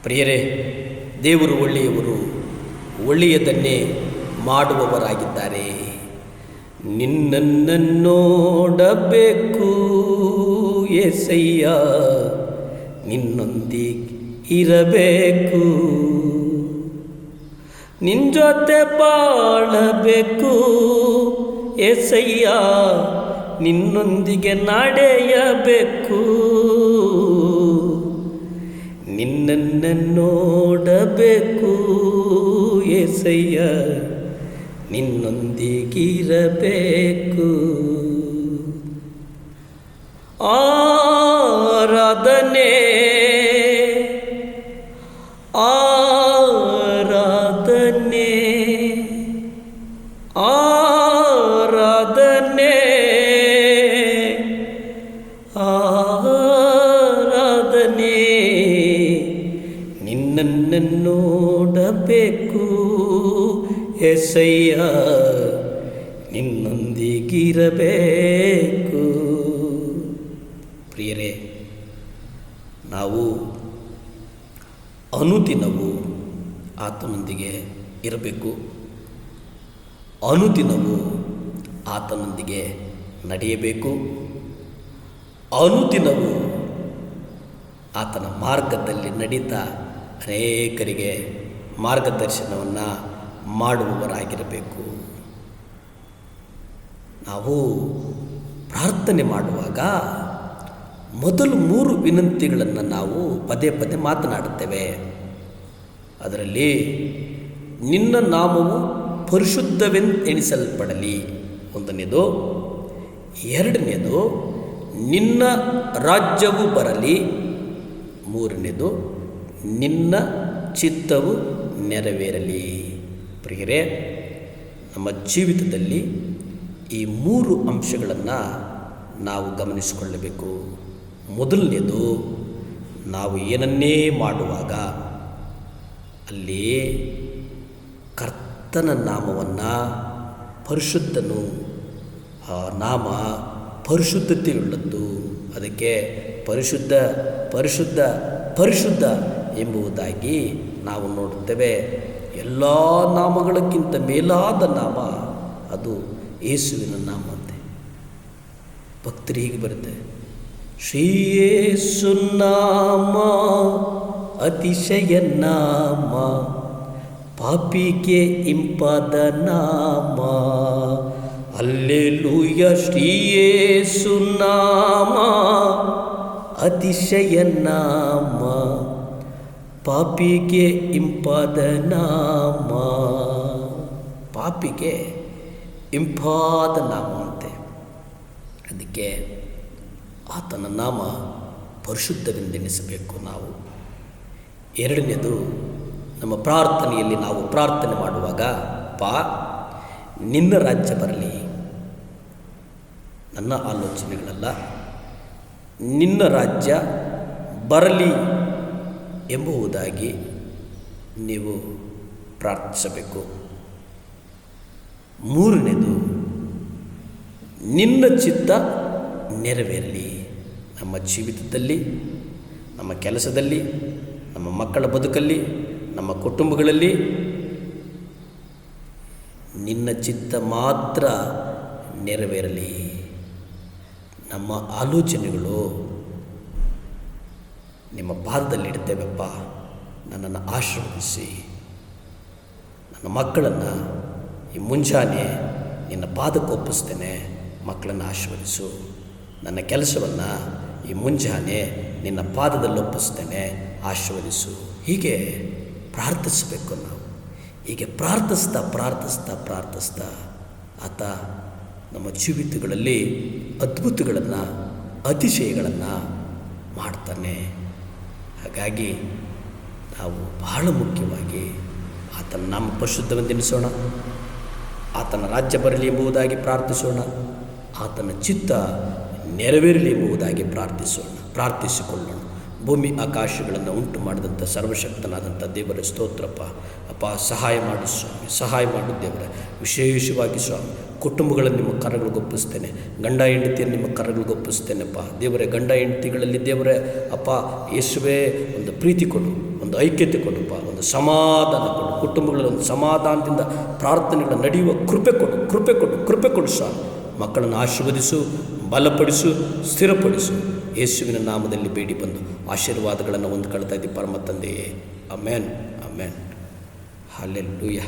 ಪ್ರಿಯರೇ, ದೇವರು ಒಳ್ಳೆಯವರು, ಒಳ್ಳೆಯದನ್ನೇ ಮಾಡುವವರಾಗಿದ್ದಾರೆ. ನಿನ್ನನ್ನು ನೋಡಬೇಕು యేసయ్య, ನಿನ್ನೊಂದಿಗೆ ಇರಬೇಕು, ನಿನ್ನ ಜೊತೆ ಬಾಳಬೇಕು యేసయ్య, ನಿನ್ನೊಂದಿಗೆ ನಡೆಯಬೇಕು. ನಿನ್ನನ್ನು ನೋಡಬೇಕು యేసయ్య, ನಿನ್ನೊಂದಿಗಿರಬೇಕು. ಆರಾಧನೆ ಆರಾಧನೆ ಆರಾಧನೆ ಆರಾಧನೆ, ನಿನ್ನನ್ನು ನೋಡಬೇಕು యేసయ్య, ನಿನ್ನೊಂದಿಗಿರಬೇಕು. ಪ್ರಿಯರೇ, ನಾವು ಅನುದಿನವೂ ಆತನೊಂದಿಗೆ ಇರಬೇಕು, ಅನುದಿನವೂ ಆತನೊಂದಿಗೆ ನಡೆಯಬೇಕು, ಅನುದಿನವೂ ಆತನ ಮಾರ್ಗದಲ್ಲಿ ನಡೀತಾ ಅನೇಕರಿಗೆ ಮಾರ್ಗದರ್ಶನವನ್ನು ಮಾಡುವವರಾಗಿರಬೇಕು. ನಾವು ಪ್ರಾರ್ಥನೆ ಮಾಡುವಾಗ ಮೊದಲು 3 ವಿನಂತಿಗಳನ್ನು ನಾವು ಪದೇ ಪದೇ ಮಾತನಾಡುತ್ತೇವೆ. ಅದರಲ್ಲಿ ನಿನ್ನ ನಾಮವು ಪರಿಶುದ್ಧವೆಂದೆಣಿಸಲ್ಪಡಲಿ, 1ನೇದು. 2ನೇದು, ನಿನ್ನ ರಾಜ್ಯವು ಬರಲಿ. 3ನೇದು, ನಿನ್ನ ಚಿತ್ತವು ನೆರವೇರಲಿ. ಪ್ರಿಯರೇ, ನಮ್ಮ ಜೀವಿತದಲ್ಲಿ ಈ 3 ಅಂಶಗಳನ್ನು ನಾವು ಗಮನಿಸಿಕೊಳ್ಳಬೇಕು. ಮೊದಲನೇದು, ನಾವು ಏನನ್ನೇ ಮಾಡುವಾಗ ಅಲ್ಲಿ ಕರ್ತನ ನಾಮವನ್ನು, ಪರಿಶುದ್ಧನು, ಆ ನಾಮ ಪರಿಶುದ್ಧತೆಯುಳ್ಳದ್ದು, ಅದಕ್ಕೆ ಪರಿಶುದ್ಧ ಪರಿಶುದ್ಧ ಪರಿಶುದ್ಧ ಎಂಬುದಾಗಿ ನಾವು ನೋಡುತ್ತೇವೆ. ಎಲ್ಲ ನಾಮಗಳಕ್ಕಿಂತ ಮೇಲಾದ ನಾಮ ಅದು ಯೇಸುವಿನ ನಾಮ ಅಂತೆ. ಭಕ್ತರು ಹೀಗೆ ಬರುತ್ತೆ, ಶ್ರೀ ಯೇಸು ನಾಮ ಅತಿಶಯ ನಾಮ, ಪಾಪಿಗೆ ಇಂಪಾದ ನಾಮ. ಹಲ್ಲೆಲೂಯ, ಶ್ರೀ ಯೇಸು ನಾಮ ಅತಿಶಯ ನಾಮ, ಪಾಪಿಗೆ ಇಂಪಾದ ನಾಮ. ಪಾಪಿಗೆ ಇಂಪಾದ ನಾಮ ಅಂತೆ. ಅದಕ್ಕೆ ಆತನ ನಾಮ ಪರಿಶುದ್ಧವೆಂದೆಣಿಸಬೇಕು ನಾವು. 2ನೇದು, ನಮ್ಮ ಪ್ರಾರ್ಥನೆಯಲ್ಲಿ ನಾವು ಪ್ರಾರ್ಥನೆ ಮಾಡುವಾಗ, ನಿನ್ನ ರಾಜ್ಯ ಬರಲಿ, ನನ್ನ ಆಲೋಚನೆಗಳಲ್ಲ, ನಿನ್ನ ರಾಜ್ಯ ಬರಲಿ ಎಂಬುದಾಗಿ ನೀವು ಪ್ರಾರ್ಥಿಸಬೇಕು. 3ನೇದು, ನಿನ್ನ ಚಿತ್ತ ನೆರವೇರಲಿ, ನಮ್ಮ ಜೀವಿತದಲ್ಲಿ, ನಮ್ಮ ಕೆಲಸದಲ್ಲಿ, ನಮ್ಮ ಮಕ್ಕಳ ಬದುಕಲ್ಲಿ, ನಮ್ಮ ಕುಟುಂಬಗಳಲ್ಲಿ ನಿನ್ನ ಚಿತ್ತ ಮಾತ್ರ ನೆರವೇರಲಿ. ನಮ್ಮ ಆಲೋಚನೆಗಳು ನಿಮ್ಮ ಪಾದದಲ್ಲಿಡ್ತೇವಪ್ಪ, ನನ್ನನ್ನು ಆಶೀರ್ವದಿಸಿ, ನನ್ನ ಮಕ್ಕಳನ್ನು ಈ ಮುಂಜಾನೆ ನಿನ್ನ ಪಾದಕ್ಕೆ ಒಪ್ಪಿಸ್ತೇನೆ, ಮಕ್ಕಳನ್ನು ಆಶೀರ್ವದಿಸು. ನನ್ನ ಕೆಲಸವನ್ನು ಈ ಮುಂಜಾನೆ ನಿನ್ನ ಪಾದದಲ್ಲಿ ಒಪ್ಪಿಸ್ತೇನೆ, ಆಶೀರ್ವದಿಸು. ಹೀಗೆ ಪ್ರಾರ್ಥಿಸಬೇಕು ನಾವು. ಹೀಗೆ ಪ್ರಾರ್ಥಿಸ್ತಾ ಪ್ರಾರ್ಥಿಸ್ತಾ ಪ್ರಾರ್ಥಿಸ್ತಾ ಆತ ನಮ್ಮ ಜೀವಿತಗಳಲ್ಲಿ ಅದ್ಭುತಗಳನ್ನು, ಅತಿಶಯಗಳನ್ನು ಮಾಡ್ತಾನೆ. ಹಾಗಾಗಿ ನಾವು ಬಹಳ ಮುಖ್ಯವಾಗಿ ಆತನ ನಾಮ ಪರಿಶುದ್ಧವೆಂದೆಣಿಸೋಣ, ಆತನ ರಾಜ್ಯ ಬರಲಿ ಎಂಬುದಾಗಿ ಪ್ರಾರ್ಥಿಸೋಣ, ಆತನ ಚಿತ್ತ ನೆರವೇರಲಿ ಎಂಬುದಾಗಿ ಪ್ರಾರ್ಥಿಸಿಕೊಳ್ಳೋಣ. ಭೂಮಿ ಆಕಾಶಗಳನ್ನು ಉಂಟು ಮಾಡಿದಂಥ ಸರ್ವಶಕ್ತನಾದಂಥ ದೇವರ ಸ್ತೋತ್ರಪ್ಪ. ಅಪ್ಪ, ಸಹಾಯ ಮಾಡು ಸ್ವಾಮಿ, ಸಹಾಯ ಮಾಡು ದೇವರೇ. ವಿಶೇಷವಾಗಿ ಸ್ವಾಮಿ, ಕುಟುಂಬಗಳನ್ನು ನಿಮ್ಮ ಕರಗಳಿಗೊಪ್ಪಿಸ್ತೇನೆ, ಗಂಡ ಹೆಂಡತಿಯನ್ನು ನಿಮ್ಮ ಕರಗಳಿಗೊಪ್ಪಿಸ್ತೇನೆಪ್ಪ ದೇವರೇ. ಗಂಡ ಹೆಂಡತಿಗಳಲ್ಲಿ ದೇವರೇ ಅಪ್ಪ ಯೇಸುವೇ ಒಂದು ಪ್ರೀತಿ ಕೊಡು, ಒಂದು ಒಂದು ಐಕ್ಯತೆ ಕೊಡುಪ್ಪ, ಒಂದು ಸಮಾಧಾನ ಕೊಡು, ಕುಟುಂಬಗಳಲ್ಲಿ ಒಂದು ಸಮಾಧಾನದಿಂದ ಪ್ರಾರ್ಥನೆಗಳು ನಡೆಯುವ ಕೃಪೆ ಕೊಡು ಸ್ವಾಮಿ. ಮಕ್ಕಳನ್ನು ಆಶೀರ್ವದಿಸು, ಬಲಪಡಿಸು, ಸ್ಥಿರಪಡಿಸು. ಯೇಸುವಿನ ನಾಮದಲ್ಲಿ ಬೇಡಿ ಬಂದು ಆಶೀರ್ವಾದಗಳನ್ನು ಹೊಂದ್ಕೊಳ್ತಾ ಇದ್ದೀವಿ ಪರಮ ತಂದೆಯೇ. Amen, amen, hallelujah.